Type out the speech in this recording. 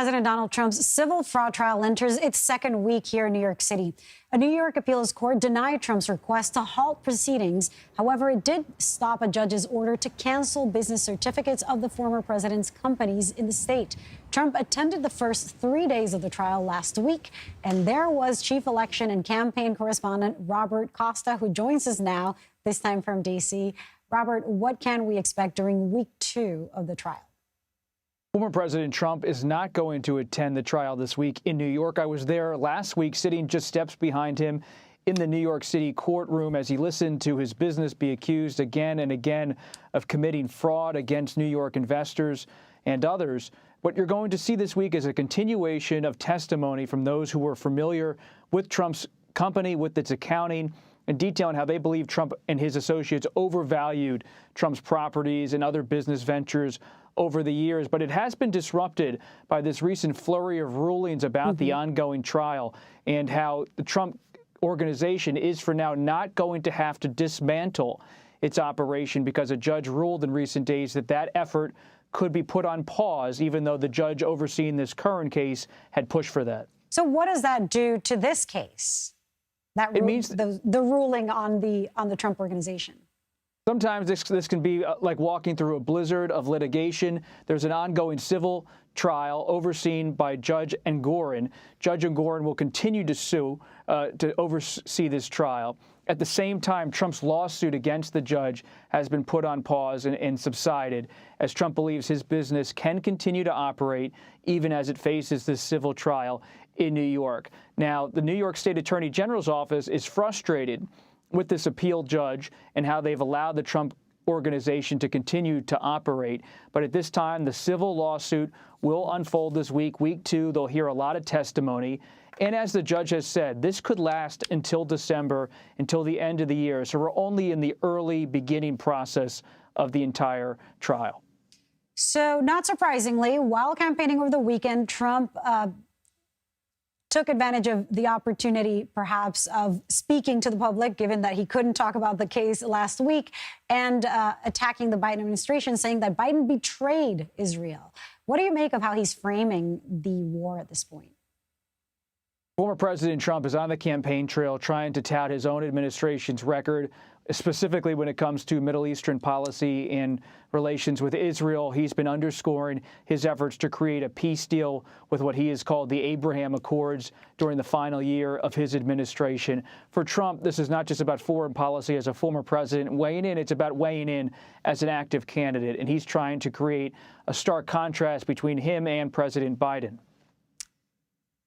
President Donald Trump's civil fraud trial enters its second week here in New York City. A New York appeals court denied Trump's request to halt proceedings. However, it did stop a judge's order to cancel business certificates of the former president's companies in the state. Trump attended the first 3 days of the trial last week, and there was chief election and campaign correspondent Robert Costa, who joins us now, this time from D.C. Robert, what can we expect during week 2 of the trial? Former President Trump is not going to attend the trial this week in New York. I was there last week, sitting just steps behind him in the New York City courtroom as he listened to his business be accused again and again of committing fraud against New York investors and others. What you're going to see this week is a continuation of testimony from those who were familiar with Trump's company, with its accounting, and detailing how they believe Trump and his associates overvalued Trump's properties and other business ventures over the years. But it has been disrupted by this recent flurry of rulings about the ongoing trial and how the Trump organization is for now not going to have to dismantle its operation because a judge ruled in recent days that that effort could be put on pause, even though the judge overseeing this current case had pushed for that. So what does that do to this case? It means the ruling on the Trump organization. Sometimes this can be like walking through a blizzard of litigation. There's an ongoing civil trial overseen by Judge Engoron. Judge Engoron will continue to sue to oversee this trial. At the same time, Trump's lawsuit against the judge has been put on pause and subsided, as Trump believes his business can continue to operate even as it faces this civil trial in New York. Now, the New York State Attorney General's office is frustrated with this appeal judge and how they've allowed the Trump organization to continue to operate. But at this time, the civil lawsuit will unfold this week. Week 2, they'll hear a lot of testimony. And as the judge has said, this could last until December, until the end of the year. So we're only in the early beginning process of the entire trial. So not surprisingly, while campaigning over the weekend, Trump took advantage of the opportunity, perhaps, of speaking to the public, given that he couldn't talk about the case last week, and attacking the Biden administration, saying that Biden betrayed Israel. What do you make of how he's framing the war at this point? Former President Trump is on the campaign trail trying to tout his own administration's record, specifically when it comes to Middle Eastern policy and relations with Israel. He's been underscoring his efforts to create a peace deal with what he has called the Abraham Accords during the final year of his administration. For Trump, this is not just about foreign policy as a former president weighing in. It's about weighing in as an active candidate. And he's trying to create a stark contrast between him and President Biden.